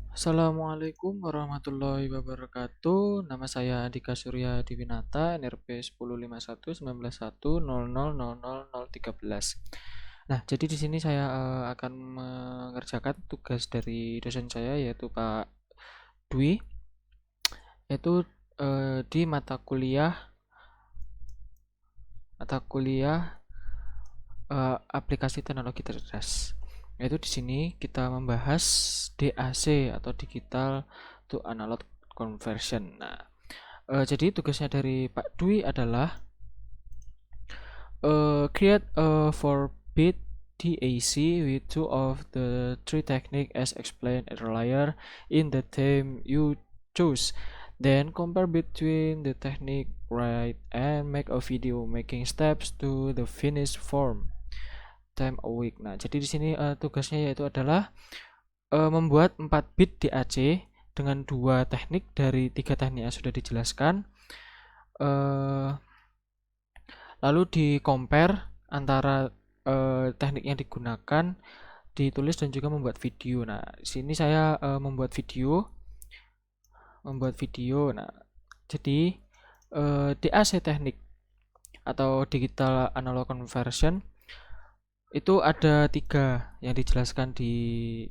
Assalamualaikum warahmatullahi wabarakatuh. Nama saya Andika Surya Diwinata, NRP 10511910000013. Nah, jadi di sini saya akan mengerjakan tugas dari dosen saya yaitu Pak Dwi, yaitu di mata kuliah aplikasi teknologi cerdas. Yaitu di sini kita membahas DAC atau digital to analog conversion. Nah, jadi tugasnya dari Pak Dwi adalah create a 4-bit DAC with two of the three techniques as explained earlier in the theme you choose. Then compare between the technique right and make a video making steps to the finished form. Time a week. Nah, jadi di sini tugasnya yaitu adalah membuat 4 bit DAC dengan dua teknik dari tiga teknik yang sudah dijelaskan. Lalu di compare antara teknik yang digunakan, ditulis dan juga membuat video. Nah, di sini saya membuat video. Nah, jadi DAC teknik atau digital analog conversion itu ada tiga yang dijelaskan di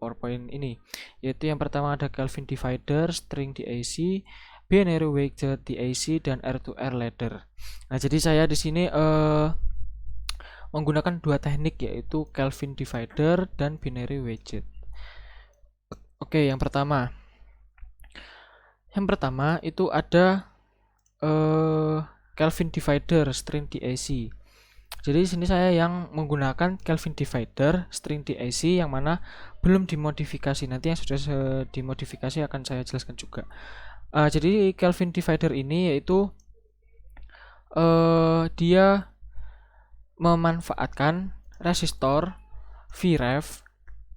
PowerPoint ini, yaitu yang pertama ada Kelvin divider, string DAC, binary widget DAC, dan R2R ladder. Nah, jadi saya di sini menggunakan dua teknik yaitu Kelvin divider dan binary widget. Oke, yang pertama itu ada Kelvin divider string DAC. Jadi di sini saya yang menggunakan Kelvin divider string DAC yang mana belum dimodifikasi. Nanti yang sudah dimodifikasi akan saya jelaskan juga. Jadi Kelvin divider ini yaitu dia memanfaatkan resistor, VREF,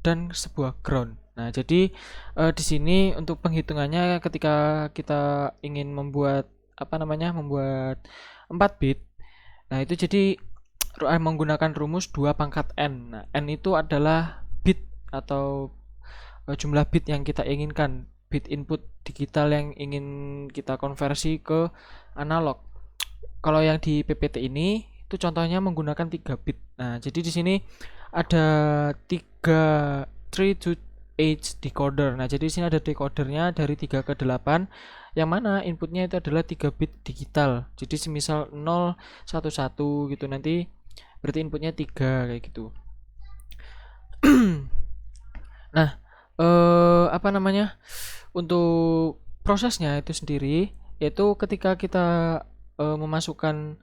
dan sebuah ground. Nah, jadi di sini untuk penghitungannya ketika kita ingin membuat membuat 4 bit. Nah, itu jadi menggunakan rumus 2 pangkat n. Nah, n itu adalah bit atau jumlah bit yang kita inginkan, bit input digital yang ingin kita konversi ke analog. Kalau yang di PPT ini itu contohnya menggunakan 3 bit. Nah, jadi di sini ada 3 to 8 decoder. Nah, jadi di sini ada decodernya dari 3 ke 8 yang mana inputnya itu adalah 3 bit digital. Jadi semisal 0 1 1 gitu, nanti berarti inputnya 3 kayak gitu. Nah, untuk prosesnya itu sendiri yaitu ketika kita memasukkan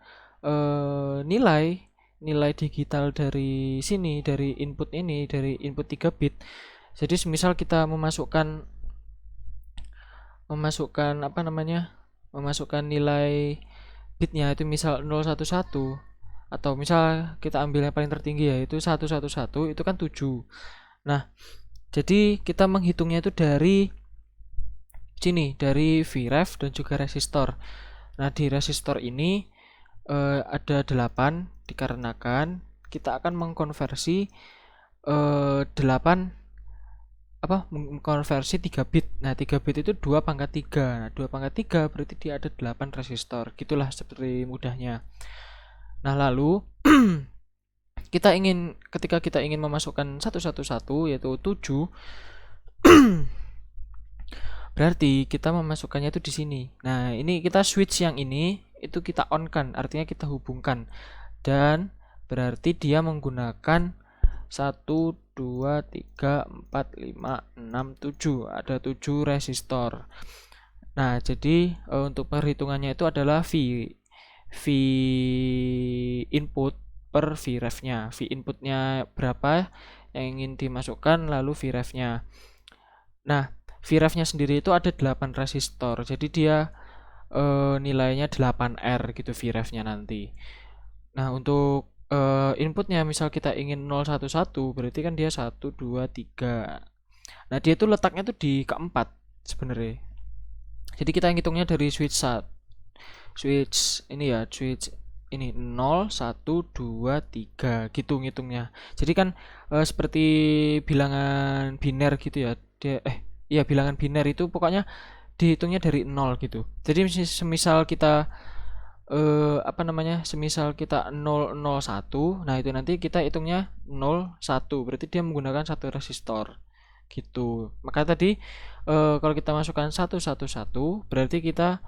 nilai digital dari sini, dari input 3 bit. Jadi semisal kita memasukkan nilai bitnya itu misal 011, atau misal kita ambil yang paling tertinggi yaitu 111, itu kan 7. Nah, jadi kita menghitungnya itu dari sini, dari VREF dan juga resistor. Nah, di resistor ini ada 8 dikarenakan kita akan mengkonversi 3 bit. Nah, 3 bit itu 2 pangkat 3. Nah, 2 pangkat 3 berarti dia ada 8 resistor. Gitulah seperti mudahnya. Nah, lalu ketika kita ingin memasukkan 111 yaitu 7, berarti kita memasukkannya itu di sini. Nah, ini kita switch yang ini itu kita on kan, artinya kita hubungkan. Dan berarti dia menggunakan 1 2 3 4 5 6 7. Ada 7 resistor. Nah, jadi untuk perhitungannya itu adalah V input per VREF-nya. V inputnya berapa yang ingin dimasukkan, lalu VREF-nya. Nah, VREF-nya sendiri itu ada 8 resistor. Jadi dia nilainya 8R gitu VREF-nya nanti. Nah, untuk inputnya misal kita ingin 011, berarti kan dia 1 2 3. Nah, dia itu letaknya tuh di keempat sebenarnya. Jadi kita ngitungnya dari switch ini 0 1 2 3 gitu ngitungnya. Jadi kan seperti bilangan biner gitu ya. ya bilangan biner itu pokoknya dihitungnya dari nol gitu. Jadi semisal kita semisal kita 001, nah itu nanti kita hitungnya 01, berarti dia menggunakan satu resistor gitu. Maka tadi kalau kita masukkan 111 berarti kita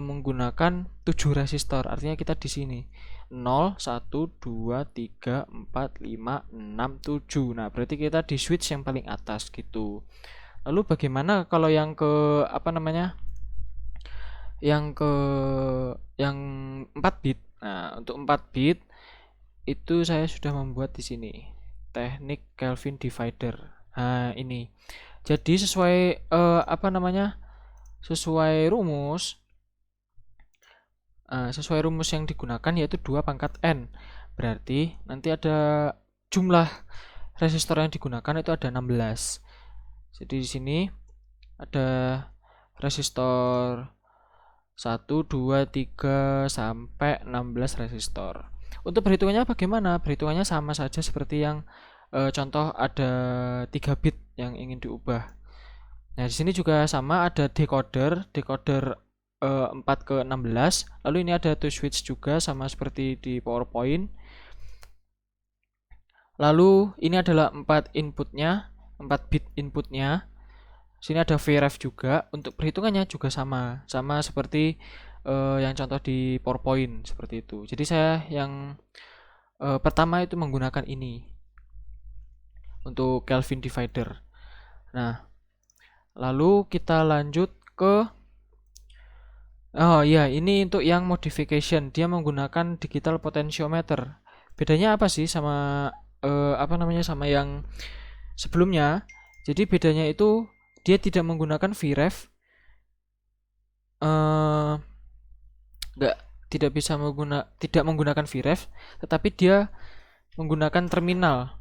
menggunakan 7 resistor. Artinya kita di sini 0 1 2 3 4 5 6 7. Nah, berarti kita di switch yang paling atas gitu. Lalu bagaimana kalau yang ke apa namanya? Yang ke yang 4 bit. Nah, untuk 4 bit itu saya sudah membuat di sini teknik Kelvin divider. Nah, ini. Jadi sesuai sesuai rumus yang digunakan yaitu 2 pangkat N. Berarti nanti ada jumlah resistor yang digunakan itu ada 16. Jadi di sini ada resistor 1, 2, 3 sampai 16 resistor. Untuk perhitungannya bagaimana? Perhitungannya sama saja seperti yang contoh ada 3 bit yang ingin diubah. Nah, di sini juga sama ada decoder 4 ke 16. Lalu ini ada to switch juga sama seperti di PowerPoint. Lalu ini adalah 4 inputnya, 4 bit inputnya. Sini ada VREF juga. Untuk perhitungannya juga sama seperti yang contoh di PowerPoint seperti itu. Jadi saya yang pertama itu menggunakan ini untuk Kelvin divider. Nah, lalu kita lanjut ke ini untuk yang modification. Dia menggunakan digital potentiometer. Bedanya apa sih sama sama yang sebelumnya? Jadi bedanya itu dia tidak menggunakan VREF. Tidak menggunakan VREF, tetapi dia menggunakan terminal.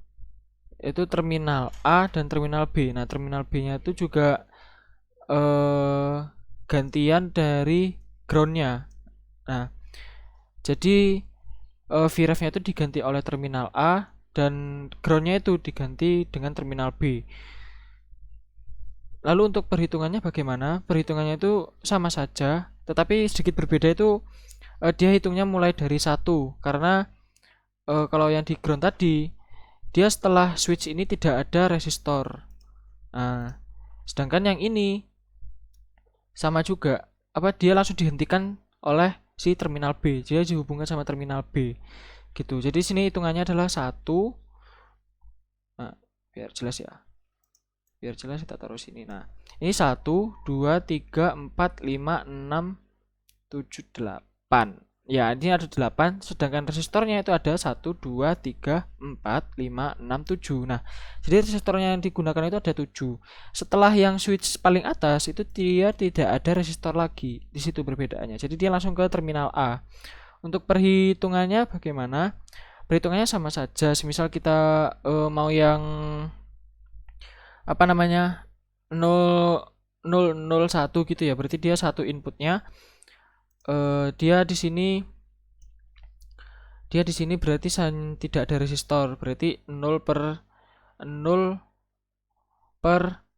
Itu terminal A dan terminal B. Nah, terminal B-nya itu juga gantian dari ground-nya. Nah, jadi VREF-nya itu diganti oleh terminal A dan ground-nya itu diganti dengan terminal B. Lalu untuk perhitungannya bagaimana? Perhitungannya itu sama saja, tetapi sedikit berbeda itu dia hitungnya mulai dari 1 karena kalau yang di ground tadi dia setelah switch ini tidak ada resistor. Nah, sedangkan yang ini sama juga, dia langsung dihentikan oleh si terminal B. Dia dihubungkan sama terminal B. Gitu. Jadi sini hitungannya adalah 1. Nah, biar jelas ya. Biar jelas kita taruh sini. Nah, ini 1 2 3 4 5 6 7 8. Ya, ini ada 8, sedangkan resistornya itu ada 1 2 3 4 5 6 7. Nah, jadi resistornya yang digunakan itu ada 7. Setelah yang switch paling atas itu dia tidak ada resistor lagi. Di situ perbedaannya. Jadi dia langsung ke terminal A. Untuk perhitungannya bagaimana? Perhitungannya sama saja. Semisal kita mau yang 001 gitu ya. Berarti dia satu inputnya dia di sini berarti tidak ada resistor, berarti 0 per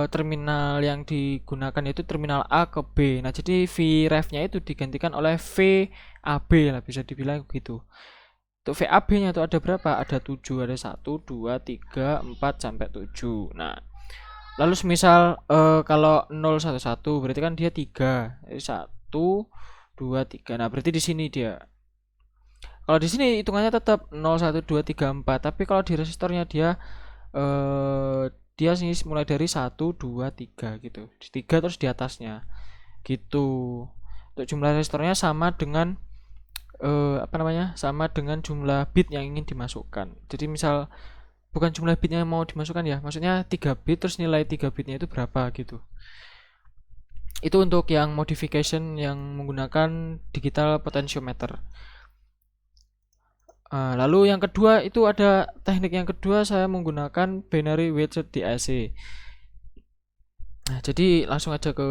terminal yang digunakan itu terminal A ke B. Nah, jadi VREF-nya itu digantikan oleh VAB lah, bisa dibilang begitu. Untuk VAB-nya itu ada berapa? Ada 7, ada 1 2 3 4 sampai 7. Nah, lalu semisal kalau 011 berarti kan dia 3. Jadi 1 2 3. Nah, berarti di sini dia. Kalau di sini hitungannya tetap 0 1 2 3 4, tapi kalau di resistornya dia sini mulai dari 1 2 3 gitu. 3 terus di atasnya. Gitu. Untuk jumlah resistornya sama dengan sama dengan jumlah bit yang ingin dimasukkan. Jadi misal bukan jumlah bit yang mau dimasukkan ya, maksudnya 3 bit terus nilai 3 bitnya itu berapa gitu. Itu untuk yang modification yang menggunakan digital potentiometer. Lalu yang kedua itu ada teknik yang kedua, saya menggunakan binary weighted DAC. Nah, jadi langsung aja ke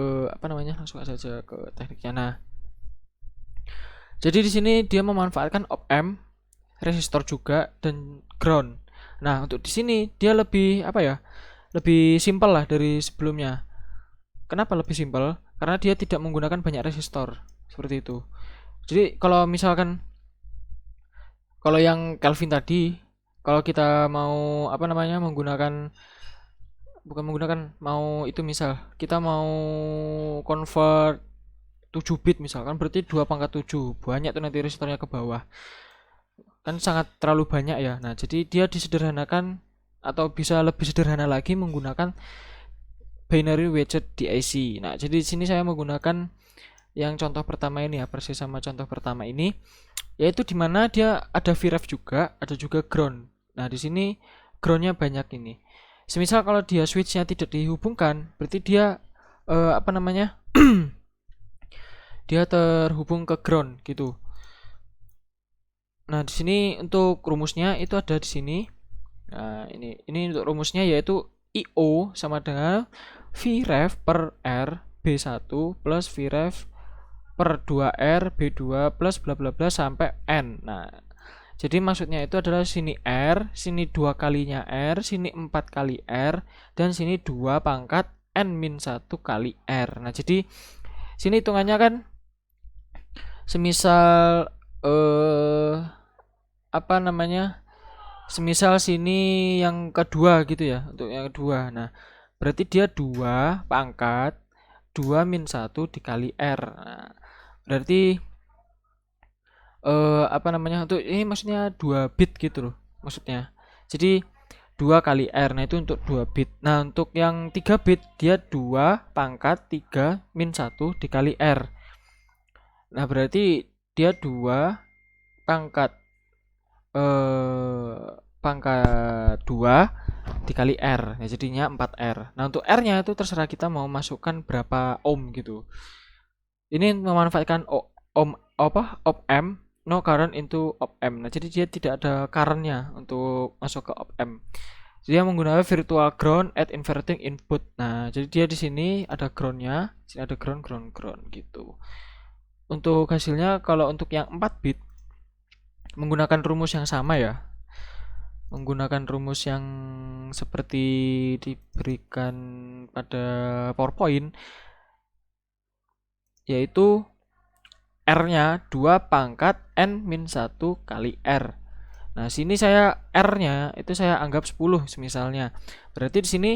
tekniknya. Nah, jadi di sini dia memanfaatkan op-amp, resistor juga dan ground. Nah, untuk di sini dia lebih lebih simpel lah dari sebelumnya. Kenapa lebih simpel? Karena dia tidak menggunakan banyak resistor seperti itu. Jadi kalau misalkan kalau yang Kelvin tadi, kalau kita mau apa namanya menggunakan bukan menggunakan mau itu misal kita mau convert 7 bit misalkan berarti 2 pangkat 7 banyak tuh nanti resistornya ke bawah, kan sangat terlalu banyak ya. Nah jadi dia disederhanakan atau bisa lebih sederhana lagi menggunakan binary weighted DAC. Nah jadi di sini saya menggunakan yang contoh pertama ini ya, persis sama contoh pertama ini, yaitu dimana dia ada VREF juga, ada juga ground. Nah di sini groundnya banyak ini. Semisal kalau dia switchnya tidak dihubungkan, berarti dia apa namanya dia terhubung ke ground gitu. Nah di sini untuk rumusnya itu ada di sini. Nah ini untuk rumusnya yaitu IO sama dengan VREF per R B1 plus VREF per 2R B2 plus bla bla bla sampai N. Nah jadi maksudnya itu adalah sini R, sini 2 kalinya R, sini 4 kali R, dan sini 2 pangkat N-1 kali R. Nah jadi sini hitungannya kan semisal apa namanya, semisal sini yang kedua gitu ya, untuk yang kedua. Nah berarti dia 2 pangkat 2 min 1 dikali R. Nah berarti apa namanya, untuk ini maksudnya 2 bit gitu loh maksudnya. Jadi 2 kali R, nah itu untuk 2 bit. Nah untuk yang 3 bit dia 2 pangkat 3 min 1 dikali R. Nah berarti dia 2 pangkat pangkat 2 dikali R, ya jadinya 4R. Nah untuk R nya itu terserah kita mau masukkan berapa ohm gitu. Ini memanfaatkan ohm apa op amp no current into op amp. Nah jadi dia tidak ada currentnya untuk masuk ke op amp. Jadi dia menggunakan virtual ground at inverting input. Nah jadi dia di sini ada groundnya, sini ada ground ground ground gitu. Untuk hasilnya kalau untuk yang 4 bit menggunakan rumus yang sama ya, menggunakan rumus yang seperti diberikan pada PowerPoint, yaitu R-nya 2 pangkat N-1 kali R. Nah, sini saya R-nya itu saya anggap 10 misalnya. Berarti di sini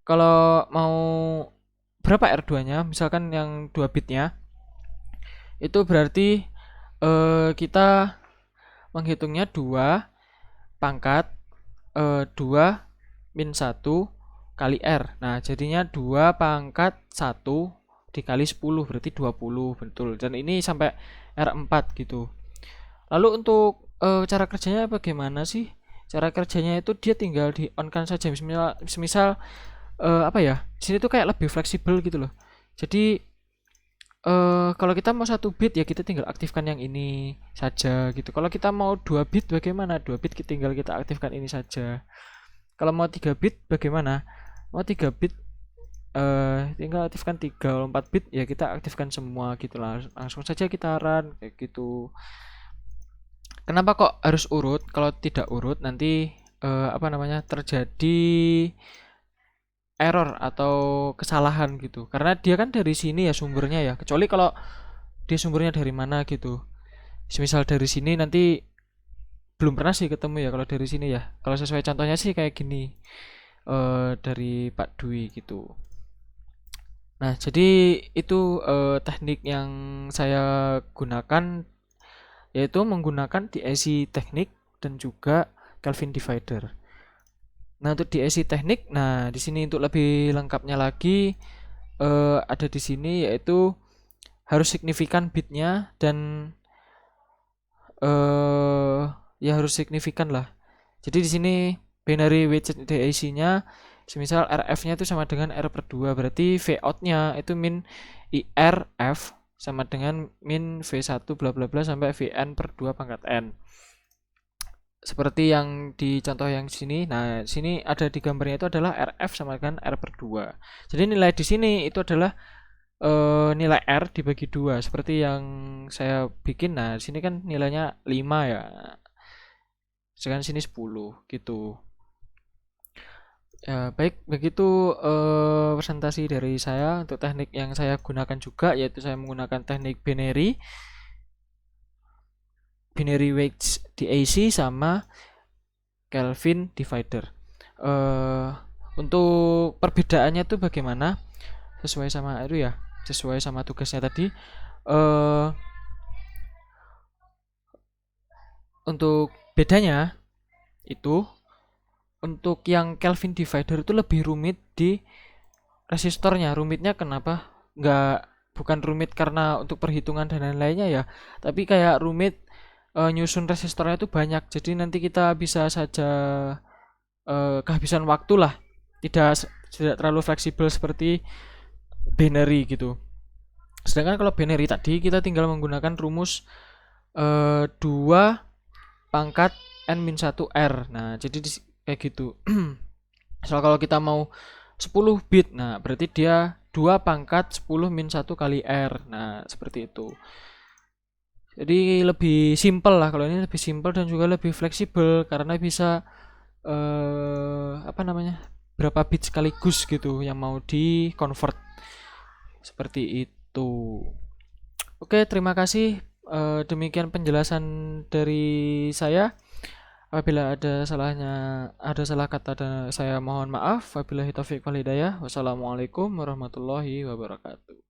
kalau mau berapa R2-nya, misalkan yang 2 bitnya, itu berarti kita menghitungnya 2 pangkat 2 min 1 kali R. Nah, jadinya 2 pangkat 1 dikali 10 berarti 20, betul. Dan ini sampai R4 gitu. Lalu untuk cara kerjanya bagaimana sih? Cara kerjanya itu dia tinggal di on kan saja. Misal apa ya? Di sini tuh kayak lebih fleksibel gitu loh. Jadi kalau kita mau 1 bit ya kita tinggal aktifkan yang ini saja gitu. Kalau kita mau 2 bit bagaimana? 2 bit tinggal kita aktifkan ini saja. Kalau mau 3 bit bagaimana? Mau 3 bit tinggal aktifkan 3. Kalau 4 bit ya kita aktifkan semua gitu lah. Langsung saja kita run kayak gitu. Kenapa kok harus urut? Kalau tidak urut nanti apa namanya, terjadi error atau kesalahan gitu. Karena dia kan dari sini ya sumbernya ya. Kecuali kalau dia sumbernya dari mana gitu. Misal dari sini nanti belum pernah sih ketemu ya kalau dari sini ya. Kalau sesuai contohnya sih kayak gini. Dari Pak Dwi gitu. Nah, jadi itu teknik yang saya gunakan, yaitu menggunakan DAC teknik dan juga Kelvin divider. Nah, untuk DAC teknik, nah di sini untuk lebih lengkapnya lagi ada di sini yaitu harus signifikan bitnya dan ya harus signifikan lah. Jadi di sini binary weighted DAC-nya semisal RF-nya itu sama dengan R per 2, berarti V out-nya itu min IRF sama dengan min V1 bla bla bla sampai Vn per 2 pangkat N. Seperti yang di contoh yang sini. Nah, sini ada di gambarnya itu adalah RF sama dengan R per 2. Jadi nilai di sini itu adalah nilai R dibagi 2 seperti yang saya bikin. Nah, di sini kan nilainya 5 ya. Sedangkan sini 10 gitu. Ya, baik, begitu presentasi dari saya untuk teknik yang saya gunakan juga, yaitu saya menggunakan teknik binary weights DAC sama Kelvin divider. eh untuk perbedaannya tuh bagaimana? Sesuai sama itu ya, sesuai sama tugasnya tadi. eh untuk bedanya itu, untuk yang Kelvin divider itu lebih rumit di resistornya. Rumitnya kenapa? Nggak, bukan rumit karena untuk perhitungan dan lain-lainnya ya, tapi kayak rumit nyusun resistornya itu banyak. Jadi nanti kita bisa saja kehabisan waktu lah. Tidak terlalu fleksibel seperti binary gitu. Sedangkan kalau binary tadi kita tinggal menggunakan rumus 2 pangkat n-1 r. Nah, jadi kayak gitu. Soal kalau kita mau 10 bit, nah berarti dia 2 pangkat 10 min 1 kali R. Nah, seperti itu. Jadi lebih simpel lah, kalau ini lebih simpel dan juga lebih fleksibel karena bisa apa namanya? Berapa bit sekaligus gitu yang mau di convert. Seperti itu. Oke, terima kasih. Demikian penjelasan dari saya. Apabila ada salah kata dan saya mohon maaf. Wabillahi taufiq wal hidayah. Wassalamualaikum warahmatullahi wabarakatuh.